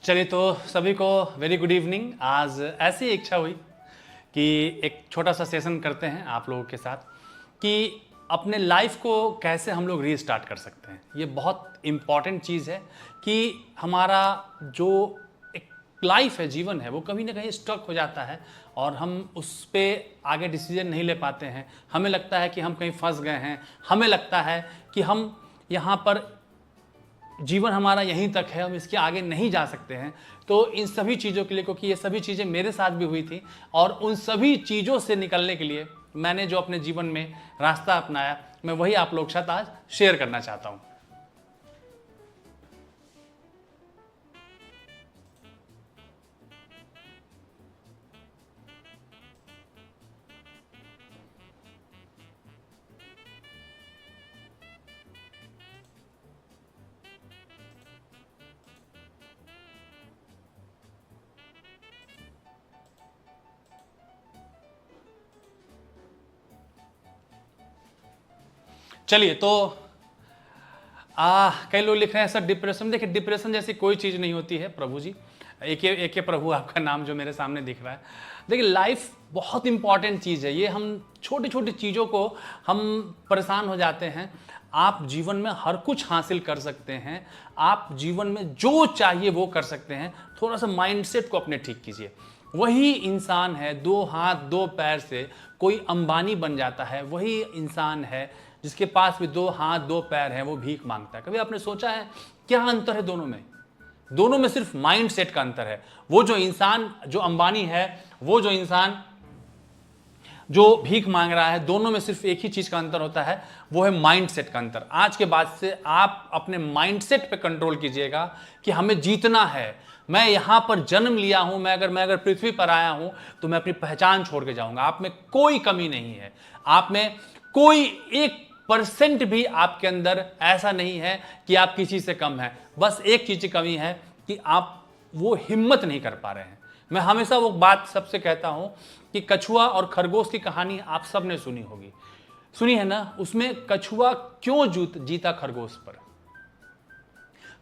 चलिए तो सभी को वेरी गुड इवनिंग। आज ऐसी इच्छा हुई कि एक छोटा सा सेशन करते हैं आप लोगों के साथ कि अपने लाइफ को कैसे हम लोग रीस्टार्ट कर सकते हैं। ये बहुत इम्पॉर्टेंट चीज़ है कि हमारा जो एक लाइफ है, जीवन है, वो कभी ना कहीं स्टक हो जाता है और हम उस पर आगे डिसीजन नहीं ले पाते हैं। हमें लगता है कि हम कहीं फंस गए हैं, हमें लगता है कि हम यहाँ पर जीवन हमारा यहीं तक है, हम इसके आगे नहीं जा सकते हैं। तो इन सभी चीज़ों के लिए, क्योंकि ये सभी चीज़ें मेरे साथ भी हुई थी और उन सभी चीज़ों से निकलने के लिए मैंने जो अपने जीवन में रास्ता अपनाया, मैं वही आप लोग के साथ आज शेयर करना चाहता हूँ। चलिए तो कई लोग लिख रहे हैं सर डिप्रेशन। देखिए, डिप्रेशन जैसी कोई चीज़ नहीं होती है प्रभु जी। एक ही प्रभु आपका नाम जो मेरे सामने दिख रहा है। देखिए, लाइफ बहुत इंपॉर्टेंट चीज़ है। ये हम छोटी छोटी चीज़ों को हम परेशान हो जाते हैं। आप जीवन में हर कुछ हासिल कर सकते हैं, आप जीवन में जो चाहिए वो कर सकते हैं। थोड़ा सा माइंडसेट को अपने ठीक कीजिए। वही इंसान है, दो हाथ दो पैर से कोई अंबानी बन जाता है। वही इंसान है जिसके पास भी दो हाथ दो पैर हैं, वो भीख मांगता है। कभी आपने सोचा है क्या अंतर है दोनों में? दोनों में सिर्फ माइंड सेट का अंतर है। वो जो इंसान जो अंबानी है, वो जो इंसान जो भीख मांग रहा है, दोनों में सिर्फ एक ही चीज का अंतर होता है, वो है माइंड सेट का अंतर। आज के बाद से आप अपने माइंड सेट पे कंट्रोल कीजिएगा कि हमें जीतना है। मैं यहां पर जन्म लिया हूं, मैं अगर पृथ्वी पर आया हूं तो मैं अपनी पहचान छोड़ के जाऊंगा। आप में कोई कमी नहीं है, आप में कोई 1% भी आपके अंदर ऐसा नहीं है कि आप किसी से कम है। बस एक चीज की कमी है कि आप वो हिम्मत नहीं कर पा रहे हैं। मैं हमेशा वो बात सबसे कहता हूं कि कछुआ और खरगोश की कहानी आप सबने सुनी होगी, सुनी है ना? उसमें कछुआ क्यों जीता खरगोश पर?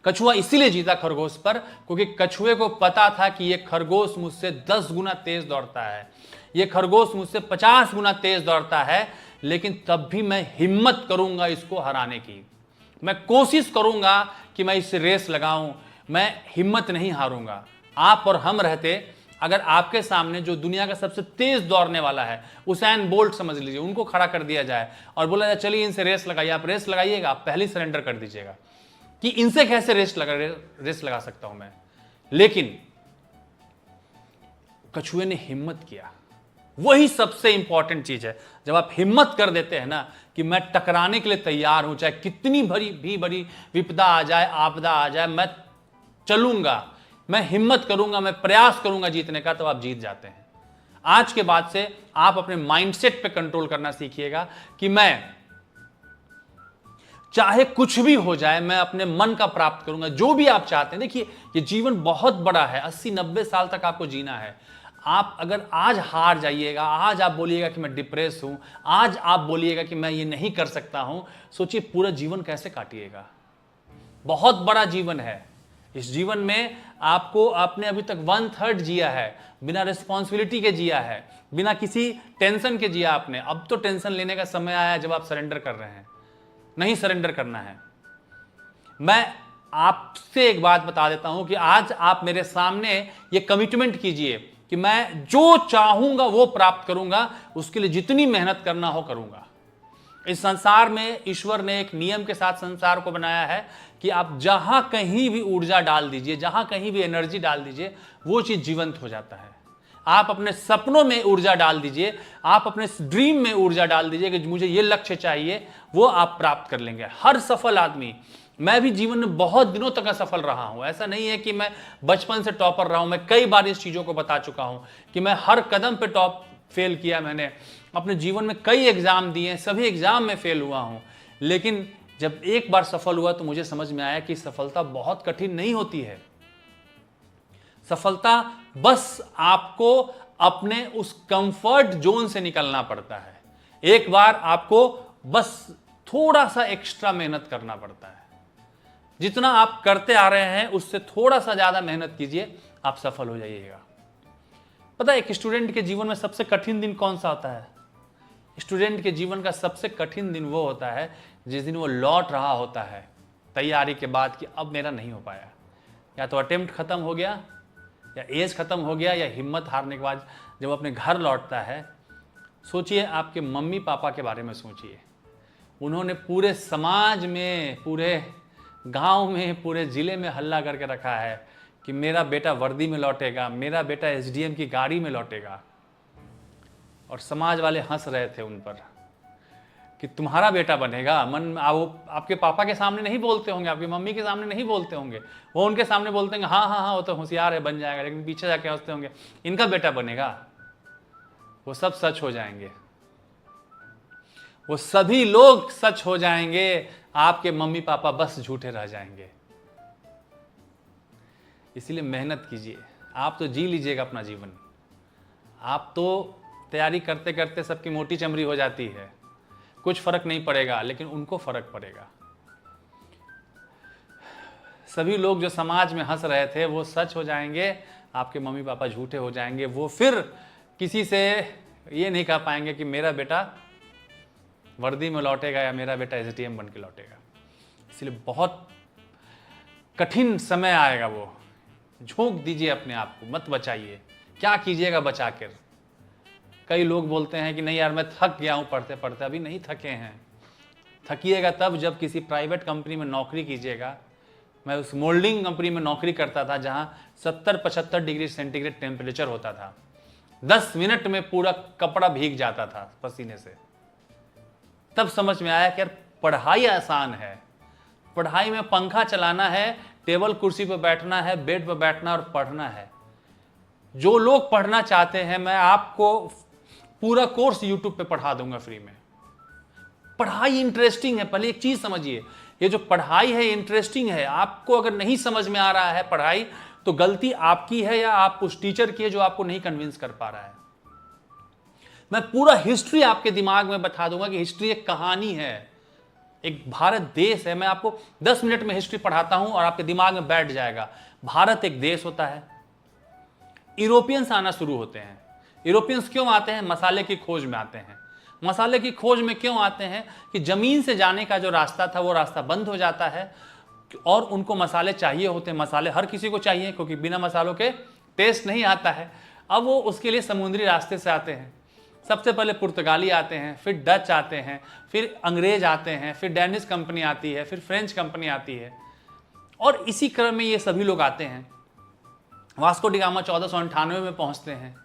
कछुआ इसीलिए जीता खरगोश पर क्योंकि कछुए को पता था कि ये खरगोश मुझसे 10 गुना तेज दौड़ता है, ये खरगोश मुझसे 50 गुना तेज दौड़ता है, लेकिन तब भी मैं हिम्मत करूंगा इसको हराने की। मैं कोशिश करूंगा कि मैं इससे रेस लगाऊं, मैं हिम्मत नहीं हारूंगा। आप और हम रहते, अगर आपके सामने जो दुनिया का सबसे तेज दौड़ने वाला है, उसैन बोल्ट समझ लीजिए, उनको खड़ा कर दिया जाए और बोला जाए चलिए इनसे रेस लगाइए, आप रेस लगाइएगा? आप पहले ही सरेंडर कर दीजिएगा कि इनसे कैसे रेस लगा सकता हूं मैं। लेकिन कछुए ने हिम्मत किया। वही सबसे इंपॉर्टेंट चीज है। जब आप हिम्मत कर देते हैं ना कि मैं टकराने के लिए तैयार हूं, चाहे कितनी बड़ी विपदा आ जाए, आपदा आ जाए, मैं चलूंगा, मैं हिम्मत करूंगा, मैं प्रयास करूंगा जीतने का, तो आप जीत जाते हैं। आज के बाद से आप अपने माइंडसेट पे कंट्रोल करना सीखिएगा कि मैं चाहे कुछ भी हो जाए, मैं अपने मन का प्राप्त करूंगा, जो भी आप चाहते हैं। देखिए, ये जीवन बहुत बड़ा है, 80-90 साल तक आपको जीना है। आप अगर आज हार जाइएगा, आज आप बोलिएगा कि मैं डिप्रेस हूं, आज आप बोलिएगा कि मैं ये नहीं कर सकता हूं, सोचिए पूरा जीवन कैसे काटिएगा। बहुत बड़ा जीवन है। इस जीवन में आपने अभी तक 1/3 जिया है, बिना रिस्पॉन्सिबिलिटी के जिया है, बिना किसी टेंशन के जिया आपने। अब तो टेंशन लेने का समय आया है जब आप सरेंडर कर रहे हैं। नहीं सरेंडर करना है। मैं आपसे एक बात बता देता हूं कि आज आप मेरे सामने ये कमिटमेंट कीजिए कि मैं जो चाहूंगा वो प्राप्त करूंगा, उसके लिए जितनी मेहनत करना हो करूंगा। इस संसार में ईश्वर ने एक नियम के साथ संसार को बनाया है कि आप जहां कहीं भी ऊर्जा डाल दीजिए, जहां कहीं भी एनर्जी डाल दीजिए, वो चीज जीवंत हो जाता है। आप अपने सपनों में ऊर्जा डाल दीजिए, आप अपने ड्रीम में ऊर्जा डाल दीजिए कि मुझे ये लक्ष्य चाहिए, वो आप प्राप्त कर लेंगे। हर सफल आदमी, मैं भी जीवन में बहुत दिनों तक असफल रहा हूं। ऐसा नहीं है कि मैं बचपन से टॉपर रहा हूं। मैं कई बार इस चीजों को बता चुका हूं कि मैं हर कदम पे टॉप फेल किया। मैंने अपने जीवन में कई एग्जाम दिए, सभी एग्जाम में फेल हुआ हूं। लेकिन जब एक बार सफल हुआ तो मुझे समझ में आया कि सफलता बहुत कठिन नहीं होती है। सफलता बस आपको अपने उस कंफर्ट जोन से निकलना पड़ता है। एक बार आपको बस थोड़ा सा एक्स्ट्रा मेहनत करना पड़ता है। जितना आप करते आ रहे हैं उससे थोड़ा सा ज़्यादा मेहनत कीजिए, आप सफल हो जाइएगा। पता है एक स्टूडेंट के जीवन में सबसे कठिन दिन कौन सा होता है? स्टूडेंट के जीवन का सबसे कठिन दिन वो होता है जिस दिन वो लौट रहा होता है तैयारी के बाद कि अब मेरा नहीं हो पाया, या तो अटेम्प्ट खत्म हो गया, या एज खत्म हो गया, या हिम्मत हारने के बाद जब अपने घर लौटता है। सोचिए आपके मम्मी पापा के बारे में सोचिए, उन्होंने पूरे समाज में, पूरे गांव में, पूरे ज़िले में हल्ला करके रखा है कि मेरा बेटा वर्दी में लौटेगा, मेरा बेटा एसडीएम की गाड़ी में लौटेगा, और समाज वाले हंस रहे थे उन पर कि तुम्हारा बेटा बनेगा। वो आपके पापा के सामने नहीं बोलते होंगे, आपकी मम्मी के सामने नहीं बोलते होंगे, वो उनके सामने बोलते होंगे हाँ हाँ हाँ वो तो होशियार है, बन जाएगा, लेकिन पीछे जाके हंसते होंगे इनका बेटा बनेगा। वो सब सच हो जाएंगे, वो सभी लोग सच हो जाएंगे, आपके मम्मी पापा बस झूठे रह जाएंगे। इसलिए मेहनत कीजिए, आप तो जी लीजिएगा अपना जीवन। आप तो तैयारी करते करते सबकी मोटी चमड़ी हो जाती है, कुछ फर्क नहीं पड़ेगा, लेकिन उनको फर्क पड़ेगा। सभी लोग जो समाज में हंस रहे थे वो सच हो जाएंगे, आपके मम्मी पापा झूठे हो जाएंगे। वो फिर किसी से ये नहीं कह पाएंगे कि मेरा बेटा वर्दी में लौटेगा या मेरा बेटा एसडीएम बन के लौटेगा। इसलिए बहुत कठिन समय आएगा, वो झोंक दीजिए अपने आप को, मत बचाइए। क्या कीजिएगा बचा कर? कई लोग बोलते हैं कि नहीं यार मैं थक गया हूं पढ़ते पढ़ते। अभी नहीं थके हैं, थकिएगा तब जब किसी प्राइवेट कंपनी में नौकरी कीजिएगा। मैं उस मोल्डिंग कंपनी में नौकरी करता था जहां 70-75 डिग्री सेंटीग्रेड टेम्परेचर होता था। 10 मिनट में पूरा कपड़ा भीग जाता था पसीने से। तब समझ में आया कि यार पढ़ाई आसान है, पढ़ाई में पंखा चलाना है, टेबल कुर्सी पर बैठना है, बेड पर बैठना और पढ़ना है। जो लोग पढ़ना चाहते हैं मैं आपको पूरा कोर्स यूट्यूब पे पढ़ा दूंगा फ्री में। पढ़ाई इंटरेस्टिंग है। पहले एक चीज समझिए, ये जो पढ़ाई है इंटरेस्टिंग है। आपको अगर नहीं समझ में आ रहा है पढ़ाई तो गलती आपकी है या आप उस टीचर की है जो आपको नहीं कन्विंस कर पा रहा है। मैं पूरा हिस्ट्री आपके दिमाग में बता दूंगा कि हिस्ट्री एक कहानी है, एक भारत देश है। मैं आपको 10 मिनट में हिस्ट्री पढ़ाता हूं और आपके दिमाग में बैठ जाएगा। भारत एक देश होता है, यूरोपियंस आना शुरू होते हैं। यूरोपियंस क्यों आते हैं? मसाले की खोज में आते हैं। मसाले की खोज में क्यों आते हैं? कि जमीन से जाने का जो रास्ता था वो रास्ता बंद हो जाता है और उनको मसाले चाहिए होते हैं। मसाले हर किसी को चाहिए क्योंकि बिना मसालों के टेस्ट नहीं आता है। अब वो उसके लिए समुद्री रास्ते से आते हैं। सबसे पहले पुर्तगाली आते हैं, फिर डच आते हैं, फिर अंग्रेज आते हैं, फिर डेनिश कंपनी आती है, फिर फ्रेंच कंपनी आती है, और इसी क्रम में ये सभी लोग आते हैं। वास्को डी गामा 1498 में पहुंचते हैं,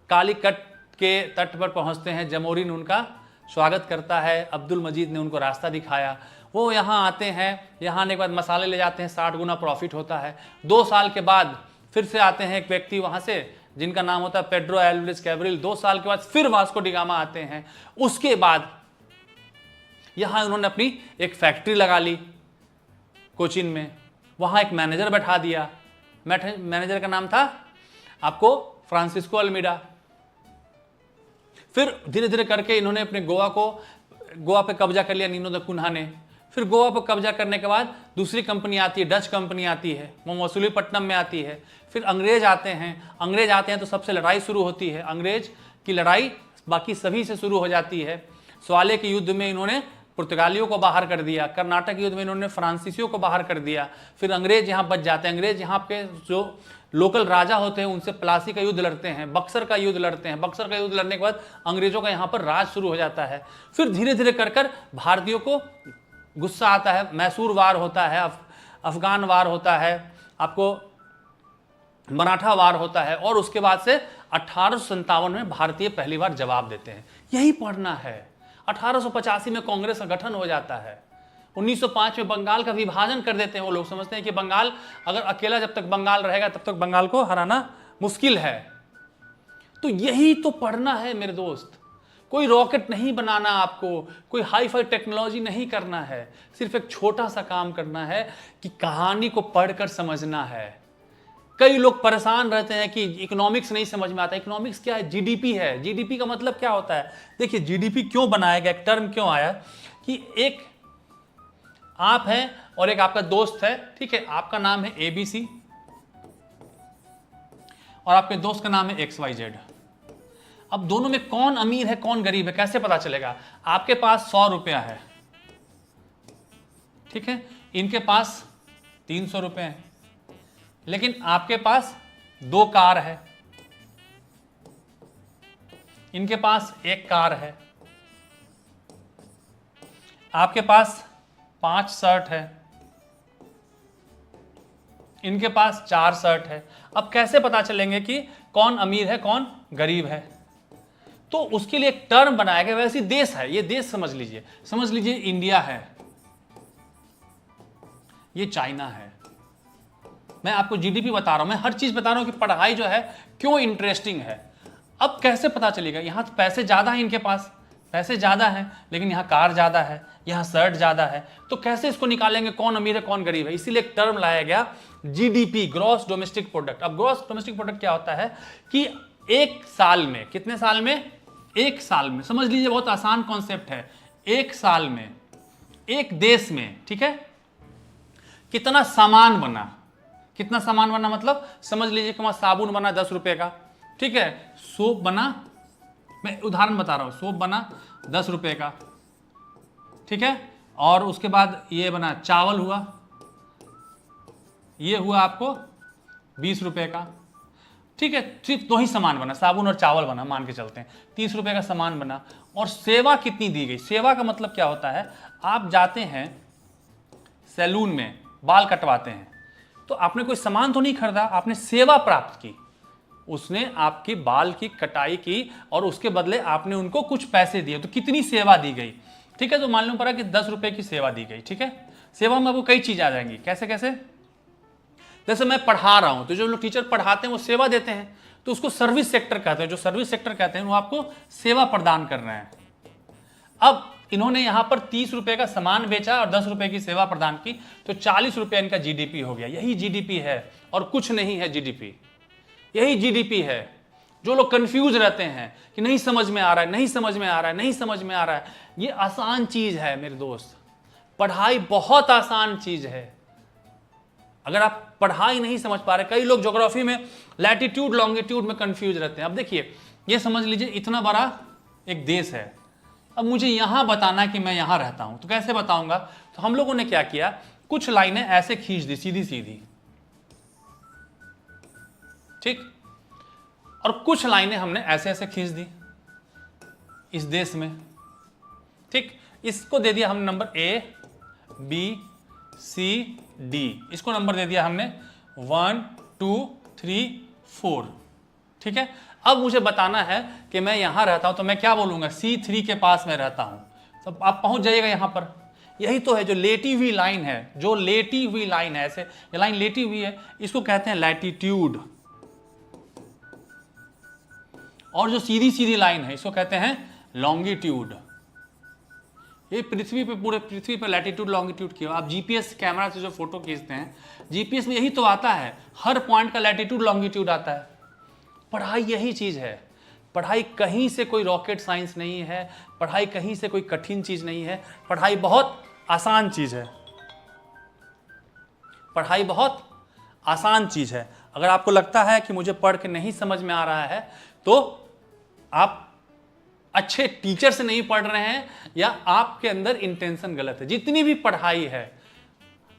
कालीकट के तट पर पहुंचते हैं। जमोरी ने उनका स्वागत करता है, अब्दुल मजीद ने उनको रास्ता दिखाया। वो यहाँ आते हैं, यहाँ आने के बाद मसाले ले जाते हैं, 60 गुना प्रॉफिट होता है। 2 साल के बाद फिर से आते हैं एक व्यक्ति वहाँ से जिनका नाम होता है पेड्रो एल्वारेज कैब्रिल। 2 साल के बाद फिर वास्को डी गामा आते हैं। उसके बाद यहाँ उन्होंने अपनी एक फैक्ट्री लगा ली कोचीन में, वहाँ एक मैनेजर बैठा दिया। मैनेजर का नाम था आपको फ्रांसिस्को अल्मीडा। फिर धीरे धीरे करके इन्होंने अपने गोवा पे कब्जा कर लिया नीनो द कुन्हा ने। फिर गोवा पर कब्जा करने के बाद दूसरी कंपनी आती है, डच कंपनी आती है, वो मसूलीपट्टनम में आती है। फिर अंग्रेज आते हैं तो सबसे लड़ाई शुरू होती है। अंग्रेज की लड़ाई बाकी सभी से शुरू हो जाती है। सवाले के युद्ध में इन्होंने पुर्तगालियों को बाहर कर दिया, कर्नाटक युद्ध में इन्होंने फ्रांसीसियों को बाहर कर दिया। फिर अंग्रेज यहाँ बच जाते हैं। अंग्रेज यहाँ के जो लोकल राजा होते हैं उनसे प्लासी का युद्ध लड़ते हैं, बक्सर का युद्ध लड़ते हैं। बक्सर का युद्ध लड़ने के बाद अंग्रेजों का यहाँ पर राज शुरू हो जाता है। फिर धीरे धीरे कर भारतीयों को गुस्सा आता है, मैसूर वार होता है, अफगान वार होता है, आपको मराठा वार होता है, और उसके बाद से 1857 में भारतीय पहली बार जवाब देते हैं। यही पढ़ना है। 1885 में कांग्रेस का गठन हो जाता है। 1905 में बंगाल का विभाजन कर देते हैं। वो लोग समझते हैं कि बंगाल अगर अकेला जब तक बंगाल रहेगा तब तक बंगाल को हराना मुश्किल है। तो यही तो पढ़ना है मेरे दोस्त। कोई रॉकेट नहीं बनाना आपको, कोई हाई फाई टेक्नोलॉजी नहीं करना है, सिर्फ एक छोटा सा काम करना है कि कहानी को पढ़कर समझना है। कई लोग परेशान रहते हैं कि इकोनॉमिक्स नहीं समझ में आता। इकोनॉमिक्स क्या है? जीडीपी है। जीडीपी का मतलब क्या होता है? देखिए जीडीपी क्यों बनाया गया, एक टर्म क्यों आया कि एक आप हैं और एक आपका दोस्त है, ठीक है, आपका नाम है ABC और आपके दोस्त का नाम है XYZ। अब दोनों में कौन अमीर है कौन गरीब है कैसे पता चलेगा? आपके पास 100 रुपया है, ठीक है, इनके पास 300 रुपये है, लेकिन आपके पास 2 कार है, इनके पास 1 कार है, आपके पास 5 शर्ट है, इनके पास 4 शर्ट है। अब कैसे पता चलेंगे कि कौन अमीर है कौन गरीब है? तो उसके लिए एक टर्म बनाया गया, वैसे देश है, ये देश समझ लीजिए इंडिया है, ये चाइना है। मैं आपको जीडीपी बता रहा हूं, मैं हर चीज बता रहा हूं कि पढ़ाई जो है क्यों इंटरेस्टिंग है। अब कैसे पता चलेगा? यहां तो पैसे ज्यादा हैं, इनके पास पैसे ज्यादा हैं, लेकिन यहां कार ज्यादा है, यहां शर्ट ज्यादा है, तो कैसे इसको निकालेंगे कौन अमीर है कौन गरीब है? इसीलिए एक टर्म लाया गया जीडीपी, ग्रॉस डोमेस्टिक प्रोडक्ट। अब ग्रॉस डोमेस्टिक प्रोडक्ट क्या होता है कि एक साल में, कितने साल में? एक साल में, समझ लीजिए बहुत आसान कॉन्सेप्ट है। एक साल में एक देश में, ठीक है, कितना सामान बना, कितना सामान बना मतलब समझ लीजिए कि वहां साबुन बना 10 रुपए का, ठीक है, सोप बना, मैं उदाहरण बता रहा हूं, सोप बना 10 रुपए का, ठीक है, और उसके बाद ये बना चावल हुआ, ये हुआ आपको 20 रुपए का, ठीक है, सिर्फ 2 ही सामान बना, साबुन और चावल बना, मान के चलते हैं 30 रुपए का सामान बना। और सेवा कितनी दी गई? सेवा का मतलब क्या होता है? आप जाते हैं सैलून में, बाल कटवाते हैं, तो आपने कोई सामान तो नहीं खरीदा, आपने सेवा प्राप्त की, उसने आपकी बाल की कटाई की और उसके बदले आपने उनको कुछ पैसे दिए, तो कितनी सेवा दी गई, ठीक है। तो मान लो पड़ा कि 10 रुपए की सेवा दी गई, ठीक है। सेवा में आपको कई चीज आ जाएंगी, कैसे कैसे? जैसे मैं पढ़ा रहा हूं, तो जो लोग टीचर पढ़ाते हैं वो सेवा देते हैं, तो उसको सर्विस सेक्टर कहते हैं। जो सर्विस सेक्टर कहते हैं वो आपको सेवा प्रदान कर रहे हैं। अब इन्होंने यहां पर 30 रुपए का सामान बेचा और 10 रुपए की सेवा प्रदान की, तो 40 रुपए इनका जीडीपी हो गया। यही जीडीपी है और कुछ नहीं है जीडीपी, यही जीडीपी है। जो लोग कंफ्यूज रहते हैं कि नहीं समझ में आ रहा है, नहीं समझ में आ रहा है, नहीं समझ में आ रहा है, ये आसान चीज है मेरे दोस्त। पढ़ाई बहुत आसान चीज है। अगर आप पढ़ाई नहीं समझ पा रहे, कई लोग ज्योग्राफी में लैटिट्यूड लॉन्गिट्यूड में कंफ्यूज रहते हैं। अब देखिए, ये समझ लीजिए इतना बड़ा एक देश है, अब मुझे यहां बताना है कि मैं यहां रहता हूं, तो कैसे बताऊंगा? तो हम लोगों ने क्या किया, कुछ लाइनें ऐसे खींच दी सीधी सीधी, ठीक, और कुछ लाइनें हमने ऐसे ऐसे खींच दी इस देश में, ठीक। इसको दे दिया हमने नंबर ABCD, इसको नंबर दे दिया हमने 1 2 3 4, ठीक है। अब मुझे बताना है कि मैं यहां रहता हूं, तो मैं क्या बोलूंगा? C3 के पास मैं रहता हूं, तो आप पहुंच जाइएगा यहां पर। यही तो है जो लेटी हुई लाइन है, जो लेटी हुई लाइन है, ऐसे ये लाइन लेटी हुई है, इसको कहते हैं लैटिट्यूड। और जो सीधी सीधी लाइन है इसको कहते हैं लॉन्गिट्यूड। ये पृथ्वी पे, पूरे पृथ्वी पे लैटिट्यूड लॉन्गिट्यूड किया। आप जीपीएस कैमरा से जो फोटो खींचते हैं, जीपीएस में यही तो आता है, हर पॉइंट का लैटिट्यूड लॉन्गिट्यूड आता है। पढ़ाई यही चीज है। पढ़ाई कहीं से कोई रॉकेट साइंस नहीं है, पढ़ाई कहीं से कोई कठिन चीज नहीं है, पढ़ाई बहुत आसान चीज है। पढ़ाई बहुत आसान चीज है। अगर आपको लगता है कि मुझे पढ़ के नहीं समझ में आ रहा है, तो आप अच्छे टीचर से नहीं पढ़ रहे हैं या आपके अंदर इंटेंशन गलत है। जितनी भी पढ़ाई है,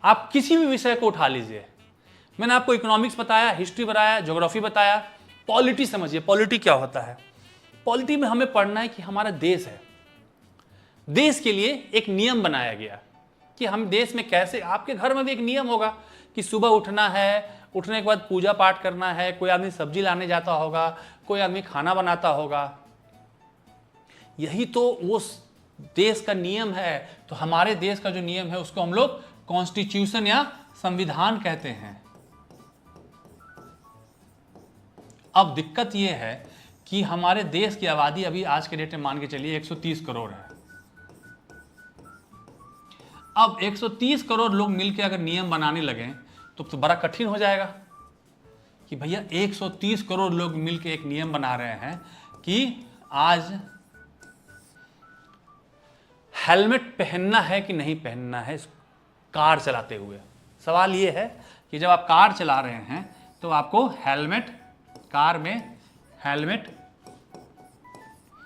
आप किसी भी विषय को उठा लीजिए। मैंने आपको इकोनॉमिक्स बताया, हिस्ट्री बताया, ज्योग्राफी बताया, पॉलिटी समझिए। पॉलिटी क्या होता है? पॉलिटी में हमें पढ़ना है कि हमारा देश है, देश के लिए एक नियम बनाया गया कि हम देश में कैसे, आपके घर में भी एक नियम होगा कि सुबह उठना है, उठने के बाद पूजा पाठ करना है, कोई आदमी सब्जी लाने जाता होगा, कोई आदमी खाना बनाता होगा। यही तो वो देश का नियम है। तो हमारे देश का जो नियम है उसको हम लोग कॉन्स्टिट्यूशन या संविधान कहते हैं। अब दिक्कत यह है कि हमारे देश की आबादी अभी आज के डेट में मान के चलिए 130 करोड़ है। अब 130 करोड़ लोग मिलकर अगर नियम बनाने लगे तो बड़ा कठिन हो जाएगा कि भैया 130 करोड़ लोग मिलकर एक नियम बना रहे हैं कि आज हेलमेट पहनना है कि नहीं पहनना है। कार चलाते हुए। सवाल ये है कि जब आप कार चला रहे हैं तो आपको हेलमेट, कार में हेलमेट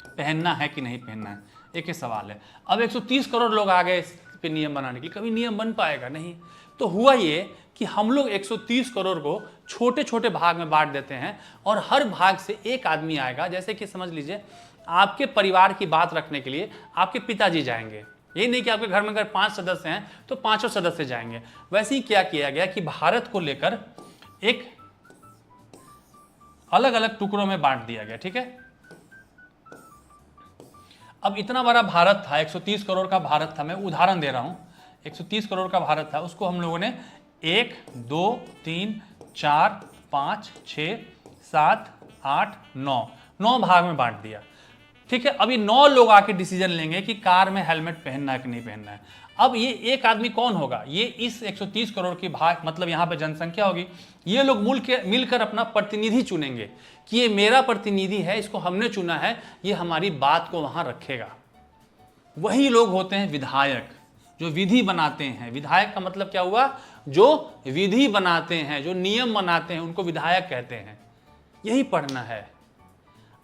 पहनना है कि नहीं पहनना है, एक ही सवाल है। अब 130 करोड़ लोग आ गए इस पे नियम बनाने के लिए, कभी नियम बन पाएगा नहीं। तो हुआ ये कि हम लोग 130 करोड़ को छोटे छोटे भाग में बांट देते हैं और हर भाग से एक आदमी आएगा। जैसे कि समझ लीजिए आपके परिवार की बात रखने के लिए आपके पिताजी जाएंगे, ये नहीं कि आपके घर में अगर 5 सदस्य हैं तो 5 सदस्य जाएंगे। वैसे ही क्या किया गया कि भारत को लेकर एक अलग अलग टुकड़ों में बांट दिया गया, ठीक है। अब इतना बड़ा भारत था, 130 करोड़ का भारत था, मैं उदाहरण दे रहा हूं, 130 करोड़ का भारत था, उसको हम लोगों ने 1 2 3 4 5 6 7 8 9 भाग में बांट दिया, ठीक है। अभी 9 लोग आके डिसीजन लेंगे कि कार में हेलमेट पहनना है कि नहीं पहनना है। अब ये एक आदमी कौन होगा, ये इस 130 करोड़ की भाग, मतलब यहाँ पे जनसंख्या होगी, ये लोग मिलकर अपना प्रतिनिधि चुनेंगे कि ये मेरा प्रतिनिधि है, इसको हमने चुना है, ये हमारी बात को वहां रखेगा। वही लोग होते हैं विधायक, जो विधि बनाते हैं। विधायक का मतलब क्या हुआ, जो विधि बनाते हैं, जो नियम बनाते हैं, उनको विधायक कहते हैं। यही पढ़ना है।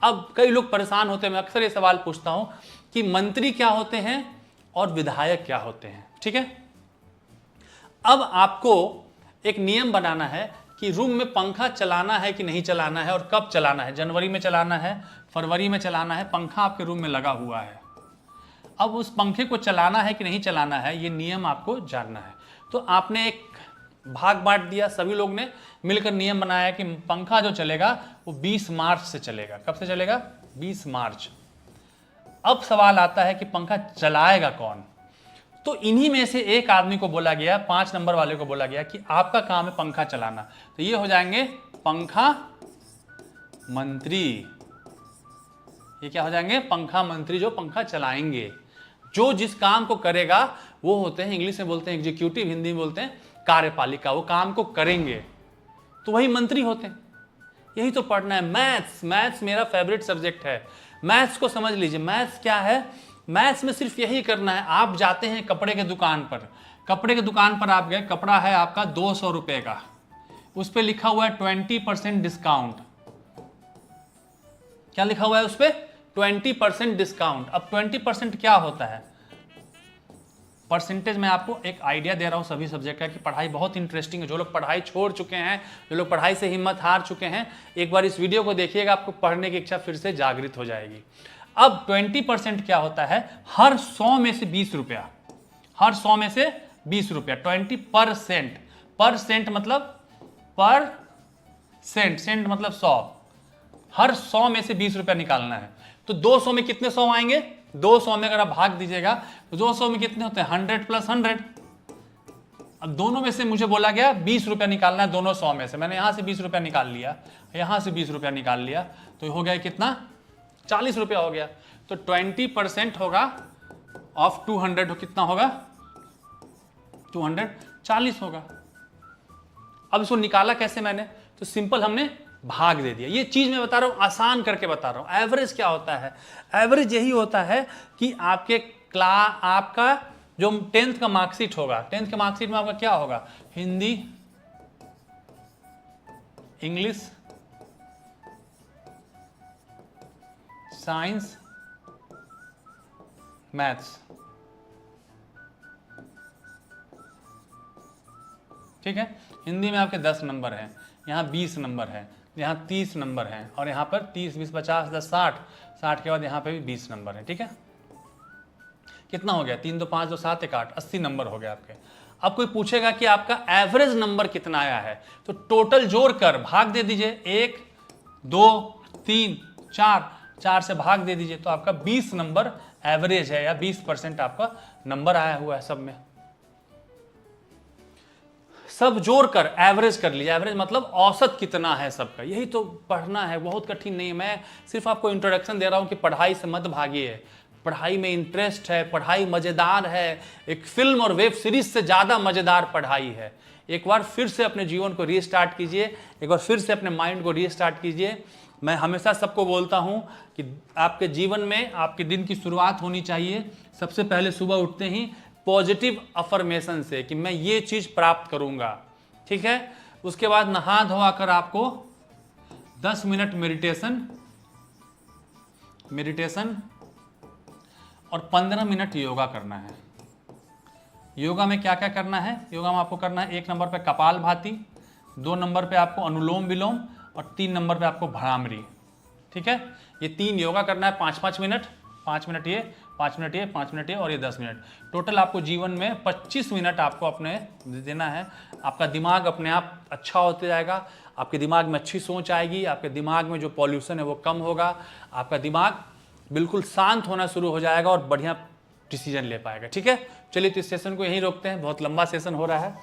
अब कई लोग परेशान होते हैं, मैं अक्सर ये सवाल पूछता हूं कि मंत्री क्या होते हैं और विधायक क्या होते हैं, ठीक है। अब आपको एक नियम बनाना है कि रूम में पंखा चलाना है कि नहीं चलाना है और कब चलाना है, जनवरी में चलाना है, फरवरी में चलाना है। पंखा आपके रूम में लगा हुआ है, अब उस पंखे को चलाना है कि नहीं चलाना है, ये नियम आपको जानना है। तो आपने एक भाग बांट दिया, सभी लोग ने मिलकर नियम बनाया कि पंखा जो चलेगा वो 20 मार्च से चलेगा। कब से चलेगा, 20 मार्च। अब सवाल आता है कि पंखा चलाएगा कौन। तो इन्हीं में से एक आदमी को बोला गया, 5 नंबर वाले को बोला गया कि आपका काम है पंखा चलाना। तो ये हो जाएंगे पंखा मंत्री। ये क्या हो जाएंगे, पंखा मंत्री, जो पंखा चलाएंगे। जो जिस काम को करेगा वो होते हैं, इंग्लिश में बोलते हैं एग्जीक्यूटिव, हिंदी में बोलते हैं कार्यपालिका। वो काम को करेंगे तो वही मंत्री होते हैं। यही तो पढ़ना है। मैथ्स मेरा फेवरेट सब्जेक्ट है। मैथ्स को समझ लीजिए। मैथ्स क्या है, मैथ्स में सिर्फ यही करना है। आप जाते हैं कपड़े के दुकान पर, कपड़े के दुकान पर आप गए, कपड़ा है आपका 200 रुपए का, उस पर लिखा हुआ है 20% डिस्काउंट। क्या लिखा हुआ है उस पर, 20% डिस्काउंट। अब 20% क्या होता है, परसेंटेज में आपको एक आइडिया दे रहा हूं सभी सब्जेक्ट का कि पढ़ाई बहुत इंटरेस्टिंग है। जो लोग पढ़ाई छोड़ चुके हैं, जो लोग पढ़ाई से हिम्मत हार चुके हैं, एक बार इस वीडियो को देखिएगा, आपको पढ़ने की इच्छा फिर से जागृत हो जाएगी। अब 20% क्या होता है, हर 100 में से 20 रुपया, हर 100 में से 20 रुपया, 20%। परसेंट मतलब पर सेंट, सेंट मतलब 100, हर 100 में से 20 रुपया निकालना है। तो 200 में कितने 100 आएंगे, 200 में अगर आप भाग दीजिएगा तो 200 में कितने होते हैं, 100 + 100। अब दोनों में से मुझे बोला गया 20 रुपया निकालना है, दोनों 100 में से। मैंने यहां से 20 रुपया निकाल लिया, यहां से 20 रुपया निकाल लिया, तो हो गया कितना, 40 रुपया हो गया। तो 20% होगा ऑफ 200, कितना होगा, 240 होगा। अब इसको निकाला कैसे मैंने, तो सिंपल हमने भाग दे दिया। ये चीज मैं बता रहा हूं, आसान करके बता रहा हूं। एवरेज क्या होता है, एवरेज यही होता है कि आपका जो 10th का मार्कशीट होगा, 10th के मार्कशीट में आपका क्या होगा, हिंदी, इंग्लिश, साइंस, मैथ्स, ठीक है। हिंदी में आपके 10 नंबर हैं, यहाँ 20 नंबर है, यहाँ 30 नंबर हैं, और यहाँ पर 30 20 50 10 60, 60 के बाद यहाँ पे भी 20 नंबर है, ठीक है। कितना हो गया, 3 2 5 2 7 1 8, 80 नंबर हो गया आपके। अब कोई पूछेगा कि आपका एवरेज नंबर कितना आया है, तो टोटल जोड़कर भाग दे दीजिए, 1 2 3 4, 4 से भाग दे दीजिए, तो आपका 20 नंबर एवरेज है, या 20% आपका नंबर आया हुआ है सब में। सब जोड़कर एवरेज कर लीजिए। एवरेज मतलब औसत कितना है सबका, यही तो पढ़ना है, बहुत कठिन नहीं है। मैं सिर्फ आपको इंट्रोडक्शन दे रहा हूं कि पढ़ाई से मत भागिए, पढ़ाई में इंटरेस्ट है, पढ़ाई मजेदार है। एक फिल्म और वेब सीरीज से ज्यादा मजेदार पढ़ाई है। एक बार फिर से अपने जीवन को रीस्टार्ट कीजिए, एक बार फिर से अपने माइंड को रीस्टार्ट कीजिए। मैं हमेशा सबको बोलता हूं कि आपके जीवन में आपके दिन की शुरुआत होनी चाहिए सबसे पहले सुबह उठते ही पॉजिटिव अफर्मेशन से कि मैं ये चीज प्राप्त करूंगा, ठीक है। उसके बाद नहा धोआ कर आपको 10 मिनट मेडिटेशन और 15 मिनट योगा करना है। योगा में क्या क्या करना है? योगा में आपको करना है 1 नंबर पे कपालभाति, 2 नंबर पे आपको अनुलोम विलोम और 3 नंबर पे आपको भ्रामरी, ठीक है। ये 3 योगा करना है 5-5 मिनट, 5 मिनट ये, 5 मिनट ये, 5 मिनट ये और ये 10 मिनट। टोटल आपको जीवन में 25 मिनट आपको अपने देना है। आपका दिमाग अपने आप अच्छा होते जाएगा, आपके दिमाग में अच्छी सोच आएगी, आपके दिमाग में जो पॉल्यूशन है वो कम होगा, आपका दिमाग बिल्कुल शांत होना शुरू हो जाएगा और बढ़िया डिसीजन ले पाएगा, ठीक है। चलिए तो इस सेशन को यहीं रोकते हैं, बहुत लंबा सेशन हो रहा है।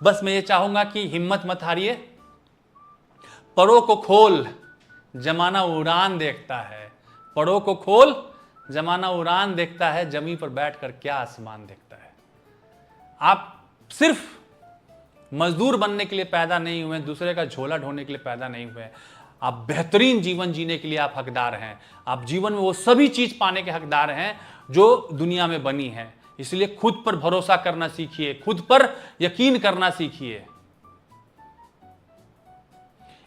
बस मैं ये चाहूंगा कि हिम्मत मत हारिए, परों को खोल जमाना उड़ान देखता है, परों को खोल जमाना उड़ान देखता है, जमीन पर बैठकर क्या आसमान देखता है। आप सिर्फ मजदूर बनने के लिए पैदा नहीं हुए, दूसरे का झोला ढोने के लिए पैदा नहीं हुए। आप बेहतरीन जीवन जीने के लिए आप हकदार हैं। आप जीवन में वो सभी चीज पाने के हकदार हैं जो दुनिया में बनी है। इसलिए खुद पर भरोसा करना सीखिए, खुद पर यकीन करना सीखिए।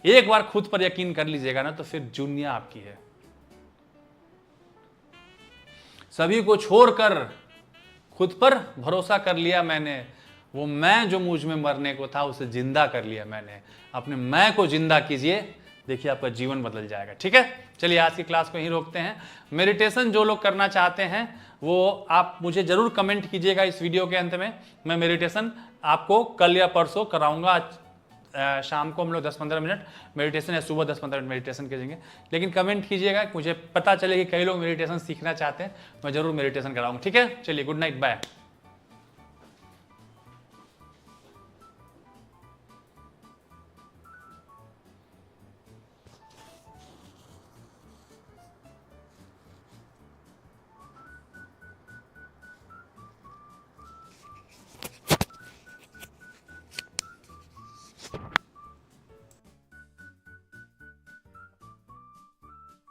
एक बार खुद पर यकीन कर लीजिएगा ना तो फिर दुनिया आपकी है। सभी को छोड़कर खुद पर भरोसा कर लिया मैंने, वो मैं जो मुझ में मरने को था उसे जिंदा कर लिया मैंने। अपने मैं को जिंदा कीजिए, देखिए आपका जीवन बदल जाएगा, ठीक है। चलिए आज की क्लास को यहीं रोकते हैं। मेडिटेशन जो लोग करना चाहते हैं वो आप मुझे जरूर कमेंट कीजिएगा इस वीडियो के अंत में। मैं मेडिटेशन आपको कल या परसों कराऊंगा। शाम को हम लोग 10-15 मिनट मेडिटेशन या सुबह 10-15 मिनट मेडिटेशन करेंगे, लेकिन कमेंट कीजिएगा, मुझे पता चले कि कई लोग मेडिटेशन सीखना चाहते हैं, मैं जरूर मेडिटेशन कराऊंगा, ठीक है। चलिए गुड नाइट, बाय।